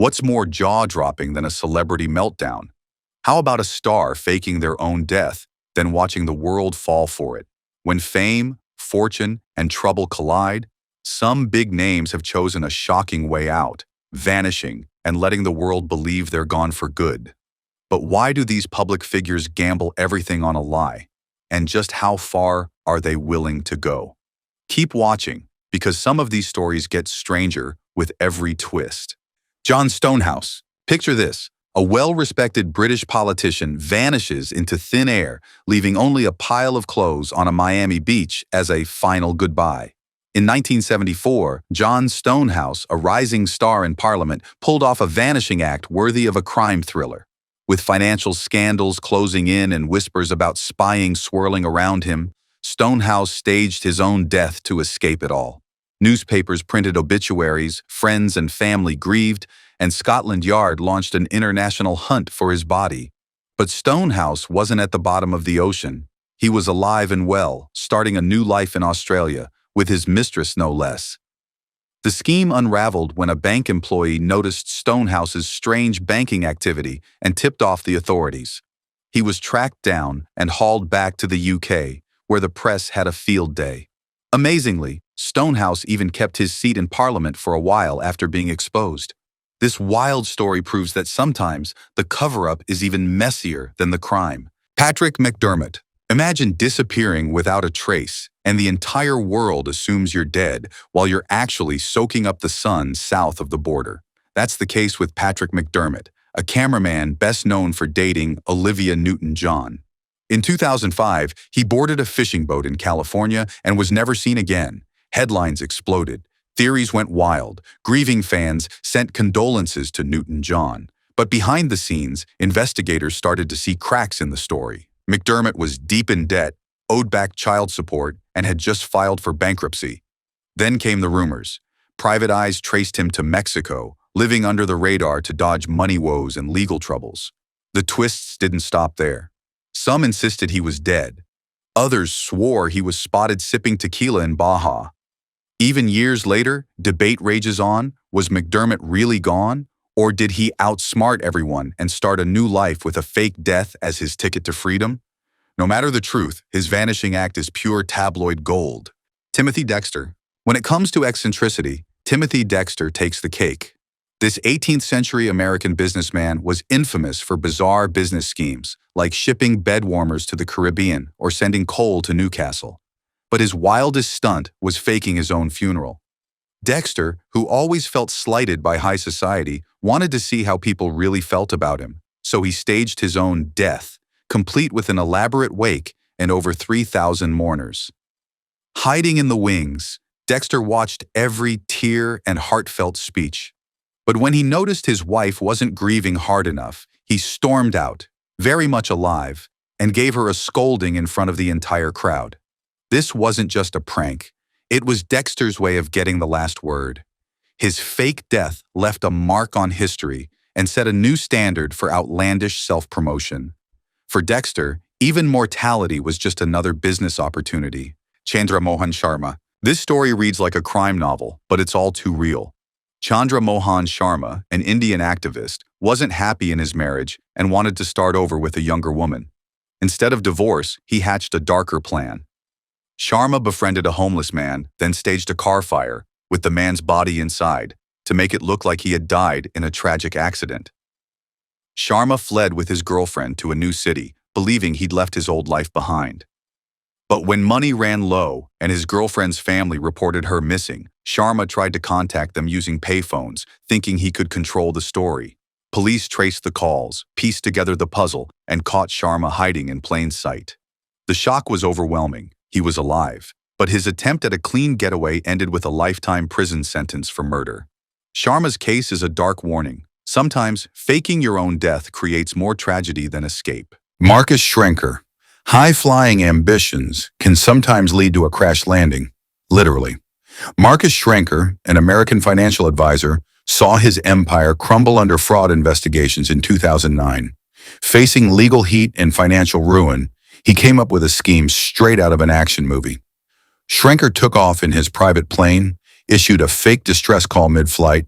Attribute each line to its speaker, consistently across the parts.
Speaker 1: What's more jaw-dropping than a celebrity meltdown? How about a star faking their own death, then watching the world fall for it? When fame, fortune, and trouble collide, some big names have chosen a shocking way out, vanishing and letting the world believe they're gone for good. But why do these public figures gamble everything on a lie? And just how far are they willing to go? Keep watching, because some of these stories get stranger with every twist. John Stonehouse. Picture this. A well-respected British politician vanishes into thin air, leaving only a pile of clothes on a Miami beach as a final goodbye. In 1974, John Stonehouse, a rising star in Parliament, pulled off a vanishing act worthy of a crime thriller. With financial scandals closing in and whispers about spying swirling around him, Stonehouse staged his own death to escape it all. Newspapers printed obituaries, friends and family grieved, and Scotland Yard launched an international hunt for his body. But Stonehouse wasn't at the bottom of the ocean. He was alive and well, starting a new life in Australia, with his mistress no less. The scheme unraveled when a bank employee noticed Stonehouse's strange banking activity and tipped off the authorities. He was tracked down and hauled back to the UK, where the press had a field day. Amazingly, Stonehouse even kept his seat in Parliament for a while after being exposed. This wild story proves that sometimes the cover-up is even messier than the crime. Patrick McDermott. Imagine disappearing without a trace, and the entire world assumes you're dead while you're actually soaking up the sun south of the border. That's the case with Patrick McDermott, a cameraman best known for dating Olivia Newton-John. In 2005, he boarded a fishing boat in California and was never seen again. Headlines exploded. Theories went wild. Grieving fans sent condolences to Newton-John. But behind the scenes, investigators started to see cracks in the story. McDermott was deep in debt, owed back child support, and had just filed for bankruptcy. Then came the rumors. Private eyes traced him to Mexico, living under the radar to dodge money woes and legal troubles. The twists didn't stop there. Some insisted he was dead. Others swore he was spotted sipping tequila in Baja. Even years later, debate rages on. Was McDermott really gone? Or did he outsmart everyone and start a new life with a fake death as his ticket to freedom? No matter the truth, his vanishing act is pure tabloid gold. Timothy Dexter. When it comes to eccentricity, Timothy Dexter takes the cake. This 18th century American businessman was infamous for bizarre business schemes, like shipping bed warmers to the Caribbean or sending coal to Newcastle. But his wildest stunt was faking his own funeral. Dexter, who always felt slighted by high society, wanted to see how people really felt about him, so he staged his own death, complete with an elaborate wake and over 3,000 mourners. Hiding in the wings, Dexter watched every tear and heartfelt speech. But when he noticed his wife wasn't grieving hard enough, he stormed out, very much alive, and gave her a scolding in front of the entire crowd. This wasn't just a prank. It was Dexter's way of getting the last word. His fake death left a mark on history and set a new standard for outlandish self-promotion. For Dexter, even mortality was just another business opportunity. Chandra Mohan Sharma. This story reads like a crime novel, but it's all too real. Chandra Mohan Sharma, an Indian activist, wasn't happy in his marriage and wanted to start over with a younger woman. Instead of divorce, he hatched a darker plan. Sharma befriended a homeless man, then staged a car fire with the man's body inside to make it look like he had died in a tragic accident. Sharma fled with his girlfriend to a new city, believing he'd left his old life behind. But when money ran low and his girlfriend's family reported her missing, Sharma tried to contact them using payphones, thinking he could control the story. Police traced the calls, pieced together the puzzle, and caught Sharma hiding in plain sight. The shock was overwhelming. He was alive, but his attempt at a clean getaway ended with a lifetime prison sentence for murder. Sharma's case is a dark warning. Sometimes, faking your own death creates more tragedy than escape. Marcus Shranker. High-flying ambitions can sometimes lead to a crash landing, literally. Marcus Shranker, an American financial advisor, saw his empire crumble under fraud investigations in 2009. Facing legal heat and financial ruin, he came up with a scheme straight out of an action movie. Shranker took off in his private plane, issued a fake distress call mid-flight,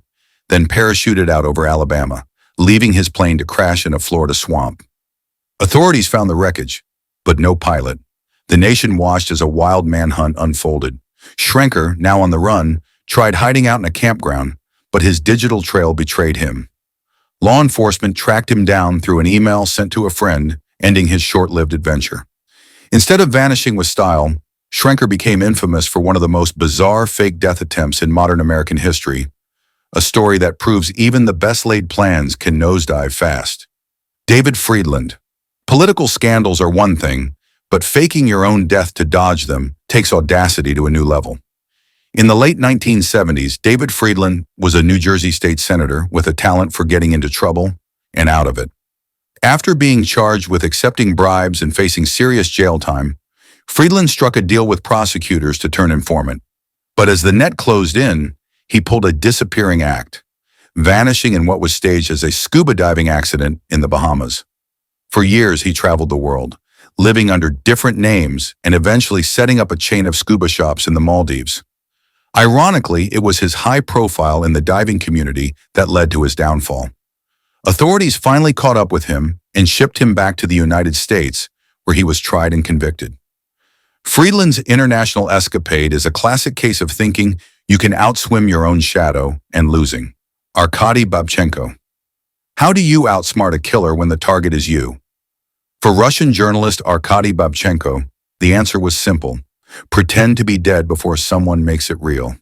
Speaker 1: then parachuted out over Alabama, leaving his plane to crash in a Florida swamp. Authorities found the wreckage, but no pilot. The nation watched as a wild manhunt unfolded. Shranker, now on the run, tried hiding out in a campground, but his digital trail betrayed him. Law enforcement tracked him down through an email sent to a friend, ending his short-lived adventure. Instead of vanishing with style, Shranker became infamous for one of the most bizarre fake death attempts in modern American history, a story that proves even the best-laid plans can nosedive fast. David Freeland. Political scandals are one thing, but faking your own death to dodge them takes audacity to a new level. In the late 1970s, David Freeland was a New Jersey state senator with a talent for getting into trouble and out of it. After being charged with accepting bribes and facing serious jail time, Freeland struck a deal with prosecutors to turn informant. But as the net closed in, he pulled a disappearing act, vanishing in what was staged as a scuba diving accident in the Bahamas. For years, he traveled the world, living under different names and eventually setting up a chain of scuba shops in the Maldives. Ironically, it was his high profile in the diving community that led to his downfall. Authorities finally caught up with him and shipped him back to the United States, where he was tried and convicted. Freeland's international escapade is a classic case of thinking you can outswim your own shadow and losing. Arati Babchenko. How do you outsmart a killer when the target is you? For Russian journalist Arati Babchenko, the answer was simple. Pretend to be dead before someone makes it real.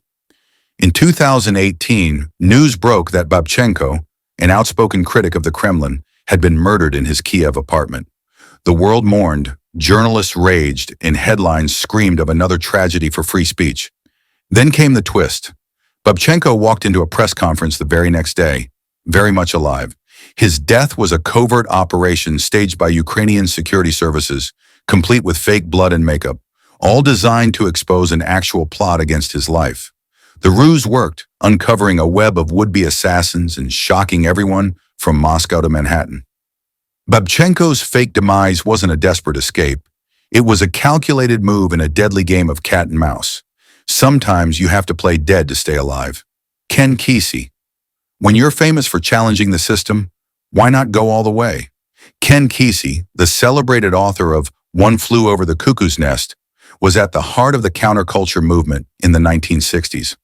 Speaker 1: In 2018, news broke that Babchenko, an outspoken critic of the Kremlin, had been murdered in his Kiev apartment. The world mourned, journalists raged, and headlines screamed of another tragedy for free speech. Then came the twist. Babchenko walked into a press conference the very next day, very much alive. His death was a covert operation staged by Ukrainian security services, complete with fake blood and makeup, all designed to expose an actual plot against his life. The ruse worked, uncovering a web of would-be assassins and shocking everyone from Moscow to Manhattan. Babchenko's fake demise wasn't a desperate escape. It was a calculated move in a deadly game of cat and mouse. Sometimes you have to play dead to stay alive. Ken Kesey. When you're famous for challenging the system, why not go all the way? Ken Kesey, the celebrated author of One Flew Over the Cuckoo's Nest, was at the heart of the counterculture movement in the 1960s.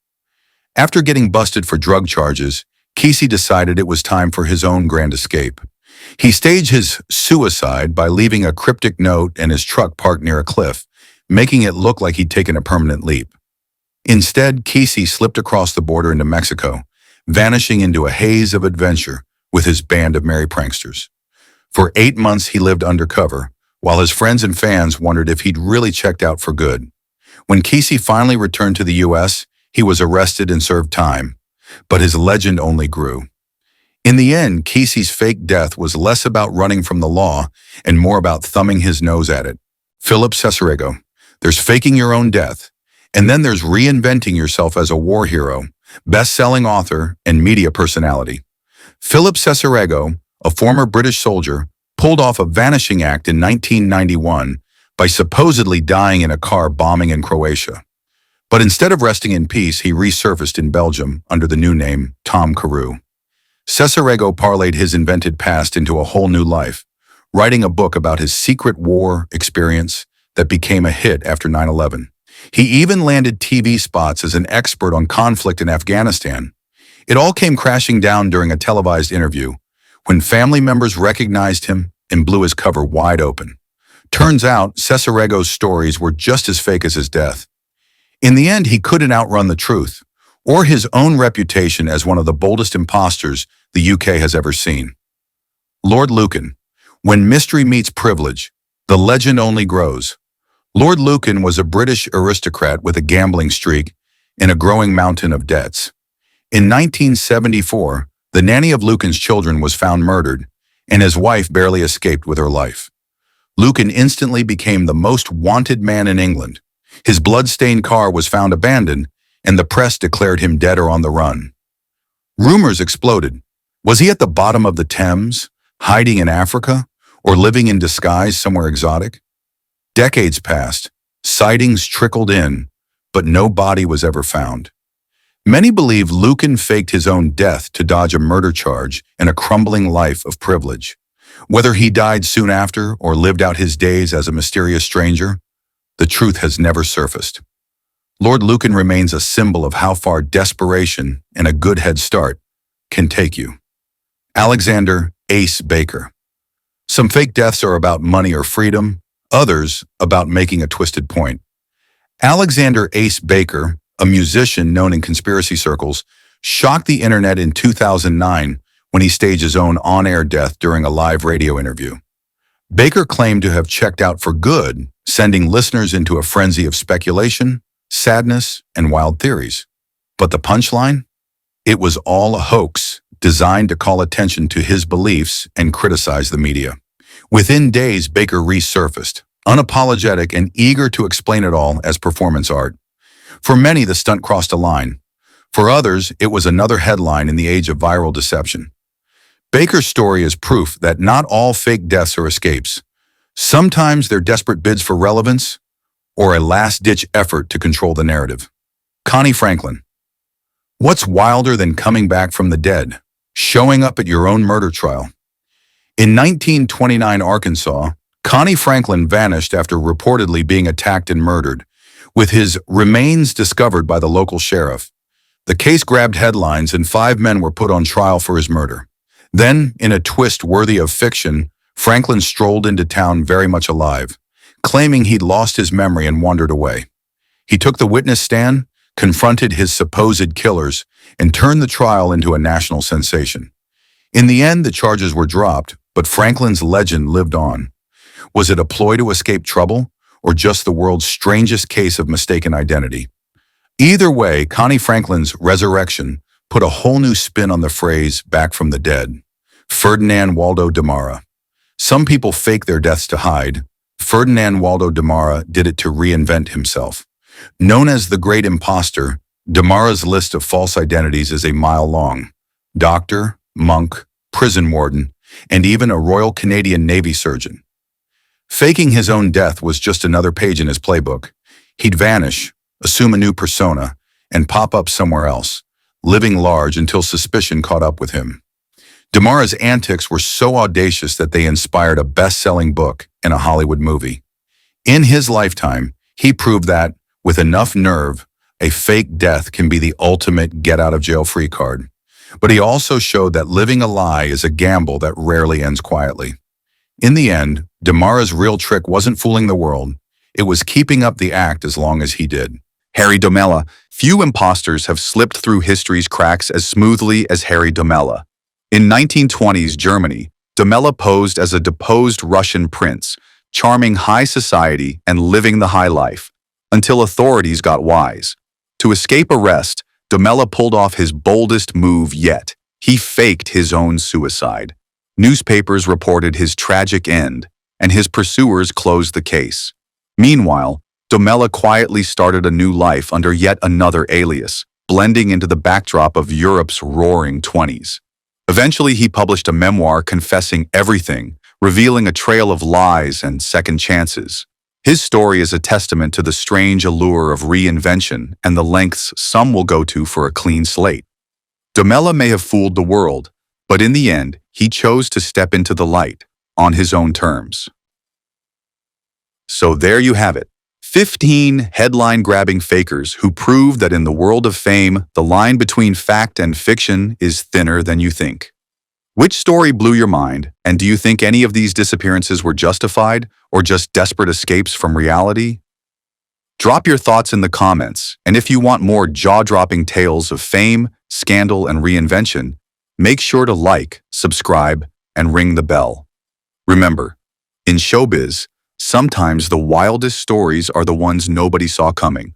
Speaker 1: After getting busted for drug charges, Kesey decided it was time for his own grand escape. He staged his suicide by leaving a cryptic note and his truck parked near a cliff, making it look like he'd taken a permanent leap. Instead, Kesey slipped across the border into Mexico, vanishing into a haze of adventure with his band of merry pranksters. For 8 months, he lived undercover, while his friends and fans wondered if he'd really checked out for good. When Kesey finally returned to the U.S., he was arrested and served time, but his legend only grew. In the end, Kesey's fake death was less about running from the law and more about thumbing his nose at it. Philip Cesarego. There's faking your own death, and then there's reinventing yourself as a war hero, best-selling author, and media personality. Philip Cesarego, a former British soldier, pulled off a vanishing act in 1991 by supposedly dying in a car bombing in Croatia. But instead of resting in peace, he resurfaced in Belgium under the new name Tom Carew. Cesarego parlayed his invented past into a whole new life, writing a book about his secret war experience that became a hit after 9/11. He even landed TV spots as an expert on conflict in Afghanistan. It all came crashing down during a televised interview, when family members recognized him and blew his cover wide open. Turns out, Cesarego's stories were just as fake as his death. In the end, he couldn't outrun the truth, or his own reputation as one of the boldest imposters the UK has ever seen. Lord Lucan. When mystery meets privilege, the legend only grows. Lord Lucan was a British aristocrat with a gambling streak and a growing mountain of debts. In 1974, the nanny of Lucan's children was found murdered, and his wife barely escaped with her life. Lucan instantly became the most wanted man in England. His blood-stained car was found abandoned, and the press declared him dead or on the run. Rumors exploded. Was he at the bottom of the Thames, hiding in Africa, or living in disguise somewhere exotic? Decades passed, sightings trickled in, but no body was ever found. Many believe Lucan faked his own death to dodge a murder charge in a crumbling life of privilege. Whether he died soon after or lived out his days as a mysterious stranger, the truth has never surfaced. Lord Lucan remains a symbol of how far desperation and a good head start can take you. Alexander Ace Baker. Some fake deaths are about money or freedom, others about making a twisted point. Alexander Ace Baker, a musician known in conspiracy circles, shocked the internet in 2009 when he staged his own on-air death during a live radio interview. Baker claimed to have checked out for good, sending listeners into a frenzy of speculation, sadness, and wild theories. But the punchline? It was all a hoax designed to call attention to his beliefs and criticize the media. Within days, Baker resurfaced, unapologetic and eager to explain it all as performance art. For many, the stunt crossed a line. For others, it was another headline in the age of viral deception. Baker's story is proof that not all fake deaths are escapes. Sometimes they're desperate bids for relevance or a last-ditch effort to control the narrative. Connie Franklin. What's wilder than coming back from the dead? Showing up at your own murder trial. In 1929 Arkansas, Connie Franklin vanished after reportedly being attacked and murdered, with his remains discovered by the local sheriff. The case grabbed headlines and 5 men were put on trial for his murder. Then, in a twist worthy of fiction, Franklin strolled into town very much alive, claiming he'd lost his memory and wandered away. He took the witness stand, confronted his supposed killers, and turned the trial into a national sensation. In the end, the charges were dropped, but Franklin's legend lived on. Was it a ploy to escape trouble, or just the world's strangest case of mistaken identity? Either way, Connie Franklin's resurrection put a whole new spin on the phrase "back from the dead." Ferdinand Waldo Deara. Some people fake their deaths to hide. Ferdinand Waldo Deara did it to reinvent himself. Known as the Great Imposter, Deara's list of false identities is a mile long. Doctor, monk, prison warden, and even a Royal Canadian Navy surgeon. Faking his own death was just another page in his playbook. He'd vanish, assume a new persona, and pop up somewhere else, living large until suspicion caught up with him. Deara's antics were so audacious that they inspired a best-selling book and a Hollywood movie. In his lifetime, he proved that, with enough nerve, a fake death can be the ultimate get-out-of-jail-free card. But he also showed that living a lie is a gamble that rarely ends quietly. In the end, Deara's real trick wasn't fooling the world. It was keeping up the act as long as he did. Harry Domela. Few imposters have slipped through history's cracks as smoothly as Harry Domela. In 1920s Germany, Domela posed as a deposed Russian prince, charming high society and living the high life, until authorities got wise. To escape arrest, Domela pulled off his boldest move yet. He faked his own suicide. Newspapers reported his tragic end, and his pursuers closed the case. Meanwhile, Domela quietly started a new life under yet another alias, blending into the backdrop of Europe's roaring 20s. Eventually, he published a memoir confessing everything, revealing a trail of lies and second chances. His story is a testament to the strange allure of reinvention and the lengths some will go to for a clean slate. Domela may have fooled the world, but in the end, he chose to step into the light on his own terms. So there you have it. 15 headline-grabbing fakers who prove that in the world of fame, the line between fact and fiction is thinner than you think. Which story blew your mind, and do you think any of these disappearances were justified or just desperate escapes from reality? Drop your thoughts in the comments, and if you want more jaw-dropping tales of fame, scandal, and reinvention, make sure to like, subscribe, and ring the bell. Remember, in showbiz, sometimes the wildest stories are the ones nobody saw coming.